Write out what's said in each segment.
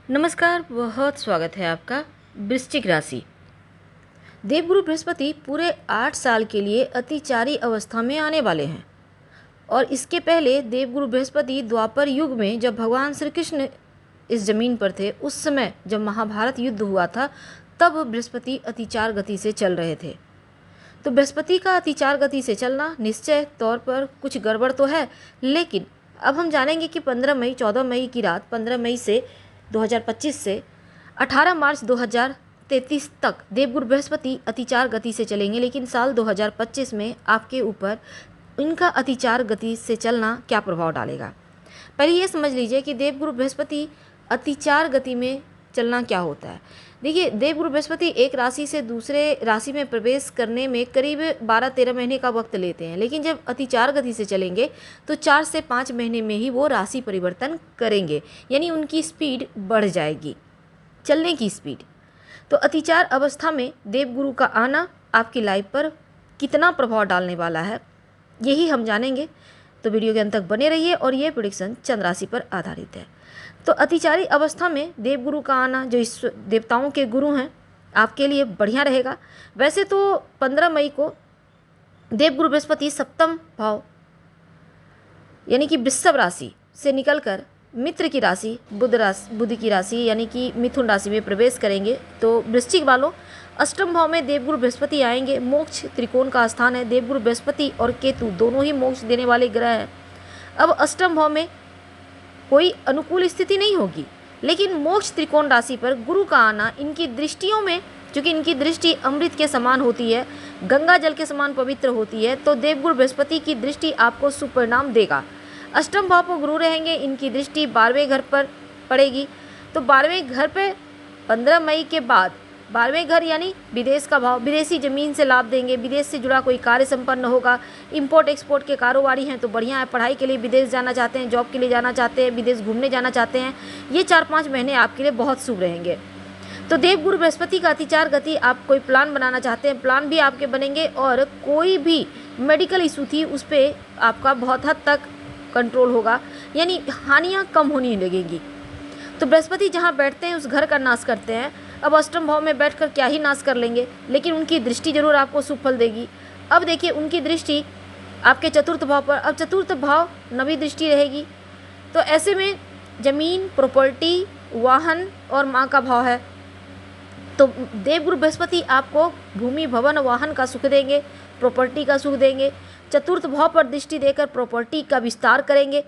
नमस्कार, बहुत स्वागत है आपका। वृश्चिक राशि। देवगुरु बृहस्पति पूरे 8 साल के लिए अतिचारी अवस्था में आने वाले हैं। और इसके पहले देवगुरु बृहस्पति द्वापर युग में जब भगवान श्री कृष्ण इस जमीन पर थे, उस समय जब महाभारत युद्ध हुआ था, तब बृहस्पति अतिचार गति से चल रहे थे। तो बृहस्पति का अतिचार गति से चलना निश्चय तौर पर कुछ गड़बड़ तो है, लेकिन अब हम जानेंगे कि 14 मई की रात 15 मई से 2025 से 18 मार्च 2033 तक देवगुरु बृहस्पति अतिचार गति से चलेंगे। लेकिन साल 2025 में आपके ऊपर इनका अतिचार गति से चलना क्या प्रभाव डालेगा। पहले ये समझ लीजिए कि देवगुरु बृहस्पति अतिचार गति में चलना क्या होता है। देखिए, देवगुरु बृहस्पति एक राशि से दूसरे राशि में प्रवेश करने में करीब 12-13 महीने का वक्त लेते हैं, लेकिन जब अतिचार गति से चलेंगे तो 4 से 5 महीने में ही वो राशि परिवर्तन करेंगे, यानी उनकी स्पीड बढ़ जाएगी, चलने की स्पीड। तो अतिचार अवस्था में देवगुरु का आना आपकी लाइफ पर कितना प्रभाव डालने वाला है, यही हम जानेंगे। तो वीडियो के अंत तक बने रहिए। और ये प्रेडिक्शन चंद्र राशि पर आधारित है। तो अतिचारी अवस्था में देवगुरु का आना, जो इस देवताओं के गुरु हैं, आपके लिए बढ़िया रहेगा। वैसे तो 15 मई को देवगुरु बृहस्पति सप्तम भाव यानी कि वृषभ राशि से निकलकर मित्र की राशि बुध की राशि यानी कि मिथुन राशि में प्रवेश करेंगे। तो वृश्चिक वालों, अष्टम भाव में देवगुरु बृहस्पति आएंगे। मोक्ष त्रिकोण का स्थान है। देवगुरु बृहस्पति और केतु दोनों ही मोक्ष देने वाले ग्रह हैं। अब अष्टम भाव में कोई अनुकूल स्थिति नहीं होगी, लेकिन मोक्ष त्रिकोण राशि पर गुरु का आना इनकी दृष्टियों में, क्योंकि इनकी दृष्टि अमृत के समान होती है, गंगा जल के समान पवित्र होती है, तो देवगुरु बृहस्पति की दृष्टि आपको शुभ परिणाम देगा। अष्टम भाव पर गुरु रहेंगे, इनकी दृष्टि 12वें घर पर पड़ेगी। तो 12वें घर पे 15 मई के बाद 12वें घर यानी विदेश का भाव, विदेशी ज़मीन से लाभ देंगे, विदेश से जुड़ा कोई कार्य संपन्न होगा। इंपोर्ट एक्सपोर्ट के कारोबारी हैं तो बढ़िया है, पढ़ाई के लिए विदेश जाना चाहते हैं, जॉब के लिए जाना चाहते हैं, विदेश घूमने जाना चाहते हैं, ये 4-5 महीने आपके लिए बहुत शुभ रहेंगे। तो देवगुरु बृहस्पति का अतिचार गति, आप कोई प्लान बनाना चाहते हैं, प्लान भी आपके बनेंगे, और कोई भी मेडिकल इशू थी उस पर आपका बहुत हद तक कंट्रोल होगा, यानी हानियाँ कम होने लगेंगी। तो बृहस्पति जहाँ बैठते हैं उस घर का नाश करते हैं। अब अष्टम भाव में बैठकर क्या ही नाश कर लेंगे, लेकिन उनकी दृष्टि जरूर आपको शुभ फल देगी। अब देखिए, उनकी दृष्टि आपके चतुर्थ भाव पर, अब चतुर्थ भाव नवी दृष्टि रहेगी। तो ऐसे में जमीन, प्रॉपर्टी, वाहन और माँ का भाव है। तो देवगुरु बृहस्पति आपको भूमि, भवन, वाहन का सुख देंगे, प्रॉपर्टी का सुख देंगे। चतुर्थ भाव पर दृष्टि देकर प्रॉपर्टी का विस्तार करेंगे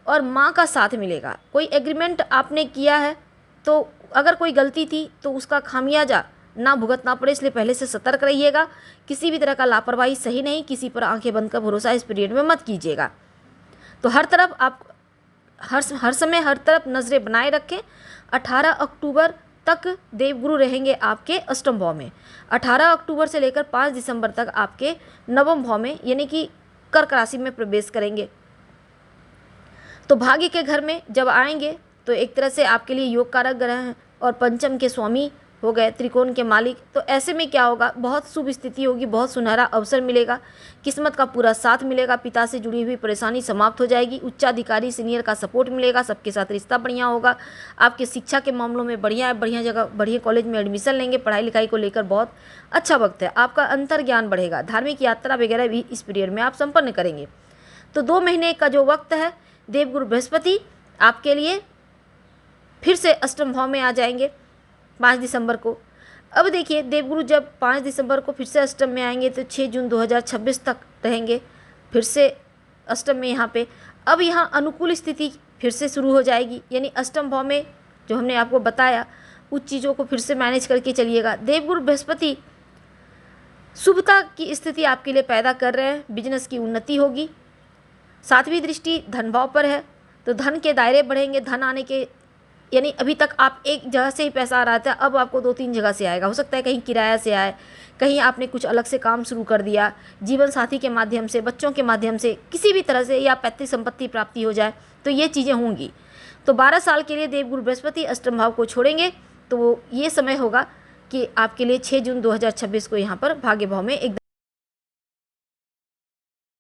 और माँ का साथ मिलेगा। कोई एग्रीमेंट आपने किया है तो अगर कोई गलती थी तो उसका खामियाजा ना भुगतना पड़े, इसलिए पहले से सतर्क रहिएगा। किसी भी तरह का लापरवाही सही नहीं, किसी पर आंखें बंद कर भरोसा इस पीरियड में मत कीजिएगा। तो हर तरफ आप हर समय हर तरफ नज़रें बनाए रखें। 18 अक्टूबर तक देवगुरु रहेंगे आपके अष्टम भाव में। 18 अक्टूबर से लेकर 5 दिसंबर तक आपके नवम भाव में यानी कि कर्क राशि में प्रवेश करेंगे। तो भाग्य के घर में जब आएंगे तो एक तरह से आपके लिए योग कारक ग्रह हैं और पंचम के स्वामी हो गए, त्रिकोण के मालिक। तो ऐसे में क्या होगा, बहुत शुभ स्थिति होगी, बहुत सुनहरा अवसर मिलेगा, किस्मत का पूरा साथ मिलेगा, पिता से जुड़ी हुई परेशानी समाप्त हो जाएगी, उच्चाधिकारी सीनियर का सपोर्ट मिलेगा, सबके साथ रिश्ता बढ़िया होगा। आपके शिक्षा के मामलों में बढ़िया है, बढ़िया जगह, बढ़िया कॉलेज में एडमिशन लेंगे, पढ़ाई लिखाई को लेकर बहुत अच्छा वक्त है। आपका अंतर ज्ञान बढ़ेगा, धार्मिक यात्रा वगैरह भी इस पीरियड में आप संपन्न करेंगे। तो 2 महीने का जो वक्त है, देवगुरु बृहस्पति आपके लिए फिर से अष्टम भाव में आ जाएंगे 5 दिसंबर को। अब देखिए, देवगुरु जब 5 दिसंबर को फिर से अष्टम में आएंगे तो 6 जून 2026 तक रहेंगे फिर से अष्टम में यहाँ पे। अब यहाँ अनुकूल स्थिति फिर से शुरू हो जाएगी, यानी अष्टम भाव में जो हमने आपको बताया उस चीज़ों को फिर से मैनेज करके चलिएगा। देवगुरु बृहस्पति शुभता की स्थिति आपके लिए पैदा कर रहे हैं, बिजनेस की उन्नति होगी। 7वीं दृष्टि धन भाव पर है, तो धन के दायरे बढ़ेंगे, धन आने के, यानी अभी तक आप एक जगह से ही पैसा आ रहा था, अब आपको 2-3 जगह से आएगा। हो सकता है कहीं किराया से आए, कहीं आपने कुछ अलग से काम शुरू कर दिया, जीवन साथी के माध्यम से, बच्चों के माध्यम से, किसी भी तरह से, या पैतृक संपत्ति प्राप्ति हो जाए, तो ये चीज़ें होंगी। तो 12 साल के लिए देवगुरु बृहस्पति अष्टम भाव को छोड़ेंगे, तो ये समय होगा कि आपके लिए 6 जून 2026 को यहाँ पर भाग्य भाव में एक